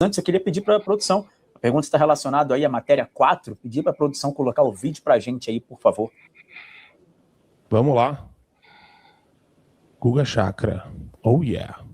antes eu queria pedir para a produção, a pergunta está relacionada aí à matéria 4, pedir para a produção colocar o vídeo para a gente aí, por favor. Vamos lá. Guga Chakra. Oh yeah.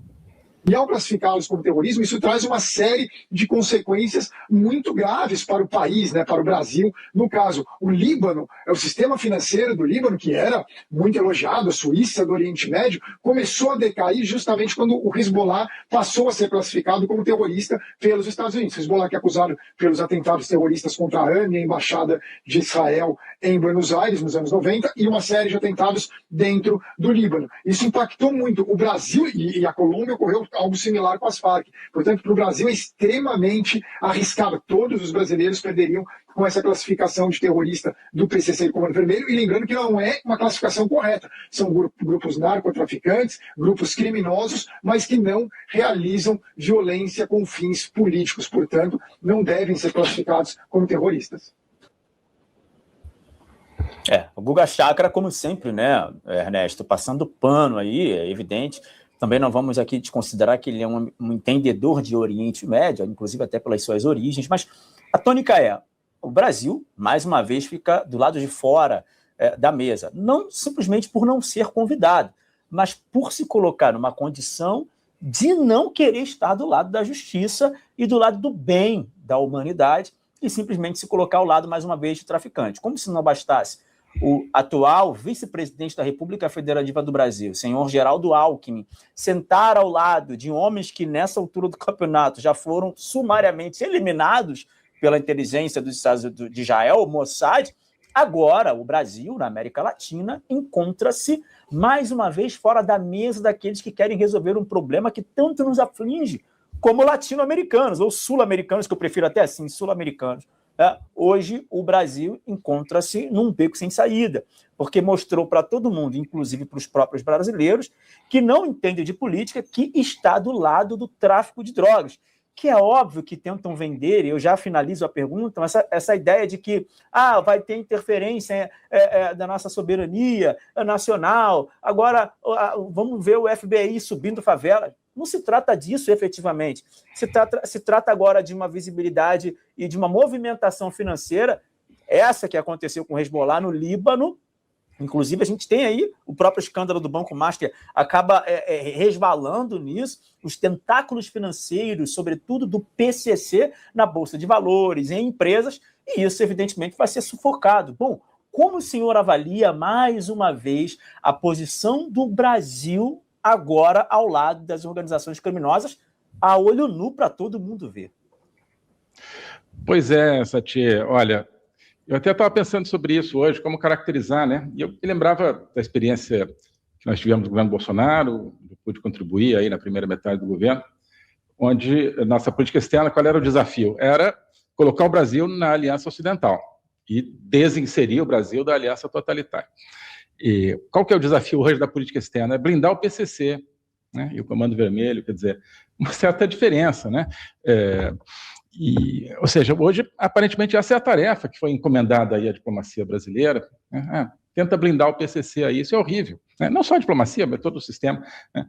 E ao classificá-los como terrorismo, isso traz uma série de consequências muito graves para o país, né, para o Brasil. No caso, o Líbano, o sistema financeiro do Líbano, que era muito elogiado, a Suíça do Oriente Médio, começou a decair justamente quando o Hezbollah passou a ser classificado como terrorista pelos Estados Unidos. O Hezbollah que é acusado pelos atentados terroristas contra a ANMI, a Embaixada de Israel em Buenos Aires, nos anos 90, e uma série de atentados dentro do Líbano. Isso impactou muito o Brasil, e a Colômbia ocorreu algo similar com as Farc. Portanto, para o Brasil é extremamente arriscado. Todos os brasileiros perderiam com essa classificação de terrorista do PCC e do Comando Vermelho, e lembrando que não é uma classificação correta. São grupos narcotraficantes, grupos criminosos, mas que não realizam violência com fins políticos. Portanto, não devem ser classificados como terroristas. O Guga Chakra, como sempre, né, Ernesto, passando pano aí, é evidente. Também não vamos aqui desconsiderar que ele é um entendedor de Oriente Médio, inclusive até pelas suas origens, mas a tônica é, o Brasil, mais uma vez, fica do lado de fora da mesa, não simplesmente por não ser convidado, mas por se colocar numa condição de não querer estar do lado da justiça e do lado do bem da humanidade e simplesmente se colocar ao lado, mais uma vez, do traficante. Como se não bastasse o atual vice-presidente da República Federativa do Brasil, senhor Geraldo Alckmin, sentar ao lado de homens que, nessa altura do campeonato, já foram sumariamente eliminados pela inteligência dos Estados Unidos de Israel, o Mossad, agora o Brasil, na América Latina, encontra-se, mais uma vez, fora da mesa daqueles que querem resolver um problema que tanto nos aflige, como latino-americanos, ou sul-americanos, que eu prefiro até assim, sul-americanos. Hoje o Brasil encontra-se num beco sem saída, porque mostrou para todo mundo, inclusive para os próprios brasileiros, que não entende de política, que está do lado do tráfico de drogas, que é óbvio que tentam vender, e eu já finalizo a pergunta, essa ideia de que vai ter interferência da nossa soberania nacional, agora vamos ver o FBI subindo favela. Não se trata disso efetivamente. Se trata agora de uma visibilidade e de uma movimentação financeira, essa que aconteceu com o Hezbollah no Líbano. Inclusive, a gente tem aí o próprio escândalo do Banco Master, acaba resvalando nisso, os tentáculos financeiros, sobretudo do PCC, na Bolsa de Valores, em empresas, e isso, evidentemente, vai ser sufocado. Bom, como o senhor avalia, mais uma vez, a posição do Brasil agora ao lado das organizações criminosas, a olho nu para todo mundo ver? Pois é, Sati, olha, eu até estava pensando sobre isso hoje, como caracterizar, né? E eu me lembrava da experiência que nós tivemos no governo Bolsonaro, eu pude contribuir aí na primeira metade do governo, onde nossa política externa, qual era o desafio? Era colocar o Brasil na Aliança Ocidental e desinserir o Brasil da Aliança Totalitária. E qual que é o desafio hoje da política externa? É blindar o PCC, né, e o Comando Vermelho, quer dizer, uma certa diferença, né? Ou seja, hoje, aparentemente, essa é a tarefa que foi encomendada aí à diplomacia brasileira, né? Tenta blindar o PCC aí, isso é horrível, né? Não só a diplomacia, mas todo o sistema, né?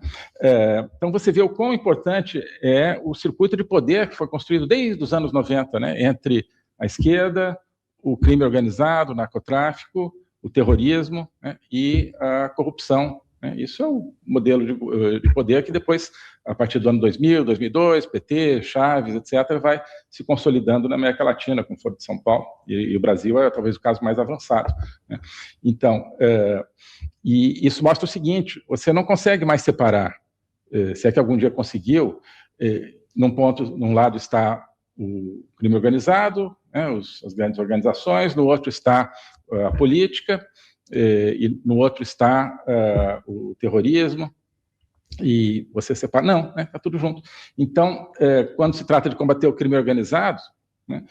Então, você vê o quão importante é o circuito de poder que foi construído desde os anos 90, né? Entre a esquerda, o crime organizado, o narcotráfico, o terrorismo, né, e a corrupção, né? Isso é o modelo de poder que depois, a partir do ano 2000, 2002, PT, Chaves, etc., vai se consolidando na América Latina, com o Foro de São Paulo, e o Brasil é talvez o caso mais avançado, né? Então, e isso mostra o seguinte, você não consegue mais separar, se é que algum dia conseguiu, num lado está o crime organizado, né, as grandes organizações, no outro está a política, e no outro está o terrorismo, e você separa, não, né, está tudo junto. Então, quando se trata de combater o crime organizado, né,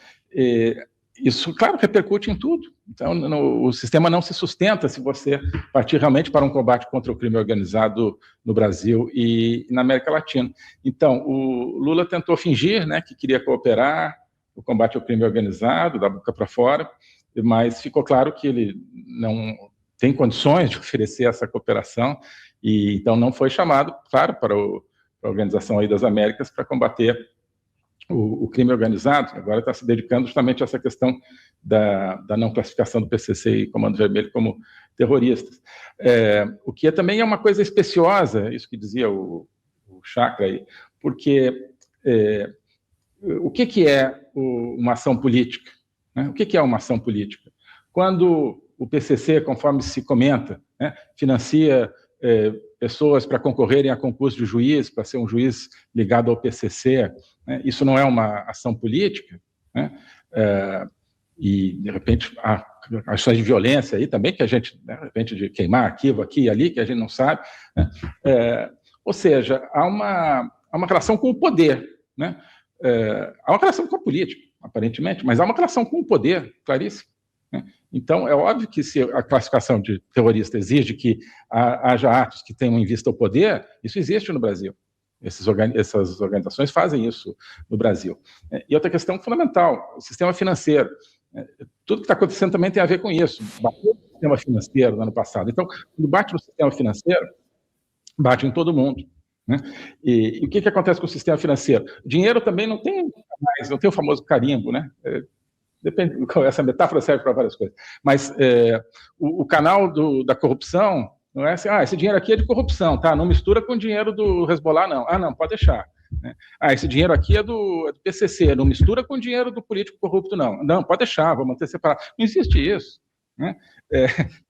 isso, claro, repercute em tudo. Então, o sistema não se sustenta se você partir realmente para um combate contra o crime organizado no Brasil e na América Latina. Então, o Lula tentou fingir, né, que queria cooperar no combate ao crime organizado, da boca para fora, mas ficou claro que ele não tem condições de oferecer essa cooperação, e então não foi chamado, claro, para a Organização aí das Américas para combater o crime organizado agora está se dedicando justamente a essa questão da não classificação do PCC e Comando Vermelho como terroristas. O que também é uma coisa especiosa, isso que dizia o Chakra aí, porque o que é uma ação política? Né? O que é uma ação política? Quando o PCC, conforme se comenta, né, financia pessoas para concorrerem a concurso de juiz, para ser um juiz ligado ao PCC, né, isso não é uma ação política, né? E, de repente, há ações de violência aí também, que a gente, de repente, de queimar arquivo aqui e ali, que a gente não sabe, né? Ou seja, há uma relação com o poder, né? Há uma relação com a política, aparentemente, mas há uma relação com o poder, claríssimo, né? Então, é óbvio que se a classificação de terrorista exige que haja atos que tenham em vista o poder, isso existe no Brasil. Essas organizações fazem isso no Brasil. E outra questão fundamental, o sistema financeiro. Tudo que está acontecendo também tem a ver com isso. Bateu no sistema financeiro no ano passado. Então, quando bate no sistema financeiro, bate em todo mundo, né? E o que acontece com o sistema financeiro? O dinheiro também não tem o famoso carimbo, né? Depende, essa metáfora serve para várias coisas. Mas o canal da corrupção não é assim, esse dinheiro aqui é de corrupção, tá? Não mistura com o dinheiro do Hezbollah, não. Não, pode deixar. Né? Esse dinheiro aqui é do PCC, não mistura com o dinheiro do político corrupto, não. Não, pode deixar, vamos manter separado. Não existe isso. Né?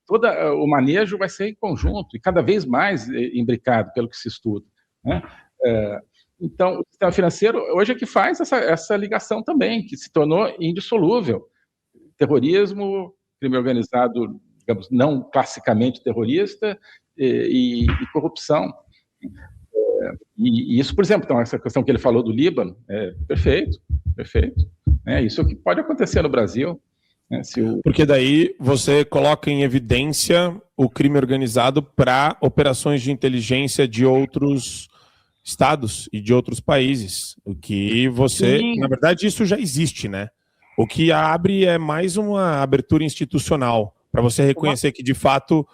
Todo o manejo vai ser em conjunto e cada vez mais imbricado, pelo que se estuda. Né? Então, o sistema financeiro hoje é que faz essa ligação também, que se tornou indissolúvel. Terrorismo, crime organizado, digamos, não classicamente terrorista, e corrupção. E isso, por exemplo, então, essa questão que ele falou do Líbano, perfeito. Isso é o que pode acontecer no Brasil. Né, Porque daí você coloca em evidência o crime organizado para operações de inteligência de outros estados e de outros países. O que você... Sim. Na verdade, isso já existe, né? O que abre é mais uma abertura institucional, para você reconhecer que, de fato,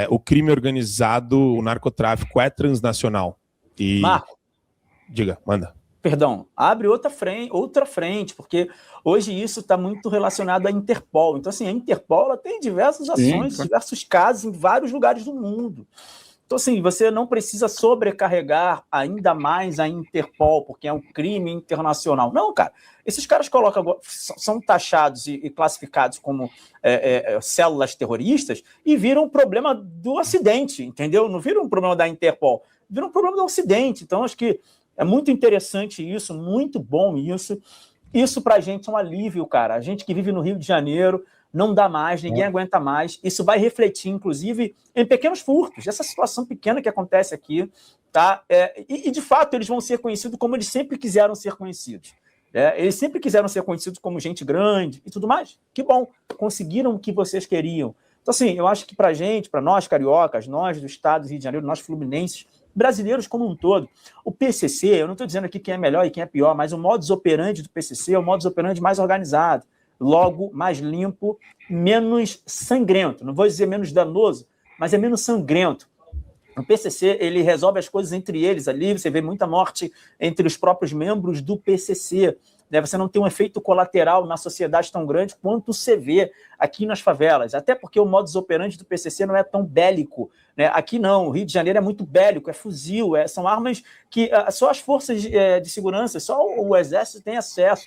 o crime organizado, o narcotráfico é transnacional. E... Marco. Diga, manda. Perdão, abre outra frente, porque hoje isso está muito relacionado à Interpol. Então, assim, a Interpol ela tem diversas ações, diversos casos em vários lugares do mundo. Então, assim, você não precisa sobrecarregar ainda mais a Interpol, porque é um crime internacional. Não, cara, esses caras são taxados e classificados como células terroristas e viram um problema do Ocidente, entendeu? Não viram um problema da Interpol, viram um problema do Ocidente. Então, acho que é muito interessante isso, muito bom isso. Isso pra gente é um alívio, cara. A gente que vive no Rio de Janeiro, não dá mais, ninguém aguenta mais. Isso vai refletir, inclusive, em pequenos furtos. Essa situação pequena que acontece aqui, tá? E, de fato, eles vão ser conhecidos como eles sempre quiseram ser conhecidos. Eles sempre quiseram ser conhecidos como gente grande e tudo mais. Que bom, conseguiram o que vocês queriam. Então, assim, eu acho que pra gente, pra nós cariocas, nós do estado do Rio de Janeiro, nós fluminenses, brasileiros como um todo, o PCC, eu não estou dizendo aqui quem é melhor e quem é pior, mas o modus operandi do PCC é o modus operandi mais organizado, logo mais limpo, menos sangrento. Não vou dizer menos danoso, mas é menos sangrento. O PCC, ele resolve as coisas entre eles ali, você vê muita morte entre os próprios membros do PCC. Né? Você não tem um efeito colateral na sociedade tão grande quanto você vê aqui nas favelas. Até porque o modus operandi do PCC não é tão bélico. Né? Aqui não, o Rio de Janeiro é muito bélico, é fuzil, são armas que só as forças de segurança, só o exército tem acesso.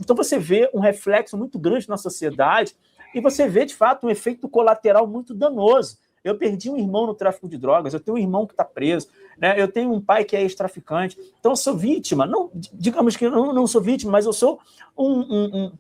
Então você vê um reflexo muito grande na sociedade e você vê, de fato, um efeito colateral muito danoso. Eu perdi um irmão no tráfico de drogas, eu tenho um irmão que está preso, né? Eu tenho um pai que é ex-traficante, então eu sou vítima, não, digamos que eu não sou vítima, mas eu sou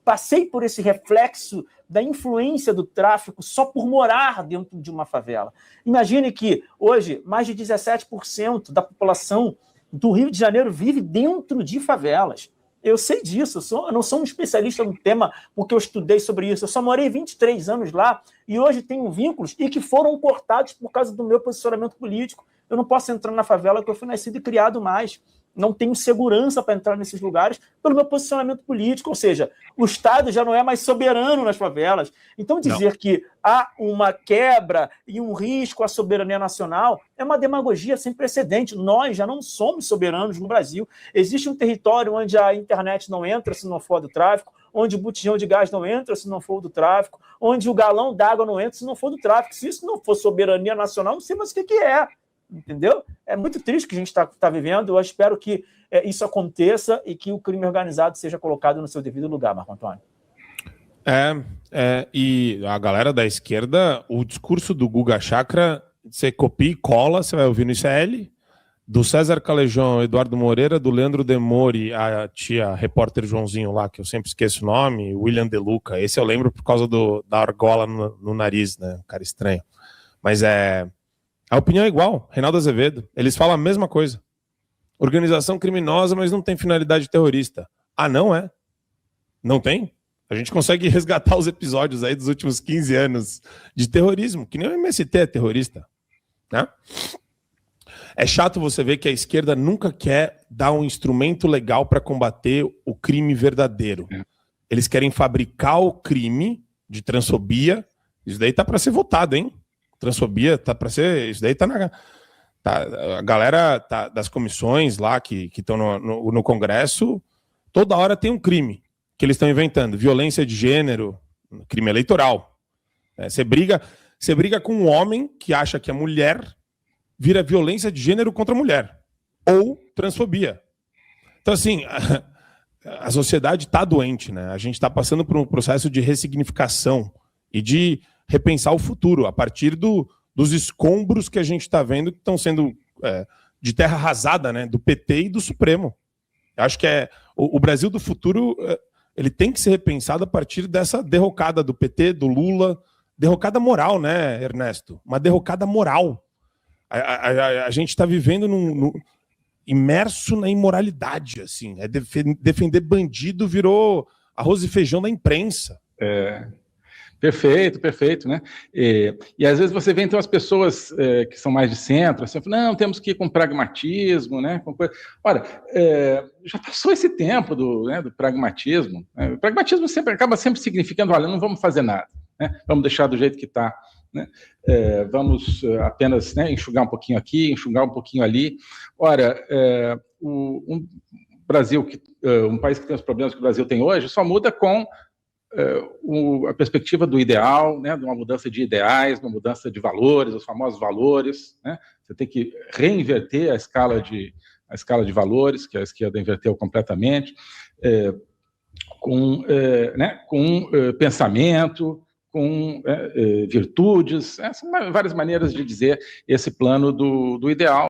passei por esse reflexo da influência do tráfico só por morar dentro de uma favela. Imagine que hoje mais de 17% da população do Rio de Janeiro vive dentro de favelas. Eu sei disso, eu não sou um especialista no tema porque eu estudei sobre isso. Eu só morei 23 anos lá e hoje tenho vínculos e que foram cortados por causa do meu posicionamento político. Eu não posso entrar na favela porque eu fui nascido e criado mais. não tenho segurança para entrar nesses lugares pelo meu posicionamento político, ou seja, o Estado já não é mais soberano nas favelas. Então dizer que há uma quebra e um risco à soberania nacional é uma demagogia sem precedente. Nós já não somos soberanos no Brasil. Existe um território onde a internet não entra se não for do tráfico, onde o botijão de gás não entra se não for do tráfico, onde o galão d'água não entra se não for do tráfico. Se isso não for soberania nacional, não sei mais o que é. Entendeu? É muito triste que a gente está vivendo. Eu espero que isso aconteça e que o crime organizado seja colocado no seu devido lugar, Marco Antônio. E a galera da esquerda, o discurso do Guga Chakra, você copia e cola, você vai ouvir no ICL, do César Calejão, Eduardo Moreira, do Leandro Demore, a tia repórter Joãozinho lá, que eu sempre esqueço o nome, William De Luca. Esse eu lembro por causa da argola no nariz, né? Um cara estranho. Mas a opinião é igual, Reinaldo Azevedo. Eles falam a mesma coisa. Organização criminosa, mas não tem finalidade terrorista. Ah, não é? Não tem? A gente consegue resgatar os episódios aí dos últimos 15 anos de terrorismo, que nem o MST é terrorista, né? É chato você ver que a esquerda nunca quer dar um instrumento legal para combater o crime verdadeiro. Eles querem fabricar o crime de transfobia. Isso daí tá para ser votado, hein? Transfobia tá para ser... Isso daí tá na... a galera das comissões lá que estão no Congresso, toda hora tem um crime que eles estão inventando. Violência de gênero, crime eleitoral. Você briga com um homem que acha que a mulher vira violência de gênero contra a mulher. Ou transfobia. Então, assim, a sociedade está doente, né? A gente está passando por um processo de ressignificação e de repensar o futuro a partir dos escombros que a gente está vendo que estão sendo de terra arrasada, né? Do PT e do Supremo. Eu acho que o Brasil do futuro ele tem que ser repensado a partir dessa derrocada do PT, do Lula, derrocada moral, né, Ernesto? Uma derrocada moral. A gente está vivendo imerso na imoralidade, assim. Defender bandido virou arroz e feijão da imprensa. Perfeito, né? E às vezes você vê então as pessoas que são mais de centro, assim, não, temos que ir com pragmatismo, né? Ora, já passou esse tempo do pragmatismo. Né? O pragmatismo acaba sempre significando, olha, não vamos fazer nada, né? Vamos deixar do jeito que está. Né? Vamos apenas enxugar um pouquinho aqui, enxugar um pouquinho ali. Ora, um país que tem os problemas que o Brasil tem hoje só muda com a perspectiva do ideal, né, de uma mudança de ideais, uma mudança de valores, os famosos valores. Né? Você tem que reinverter a escala de valores, que a esquerda inverteu completamente, com pensamento, com virtudes. São várias maneiras de dizer esse plano do ideal.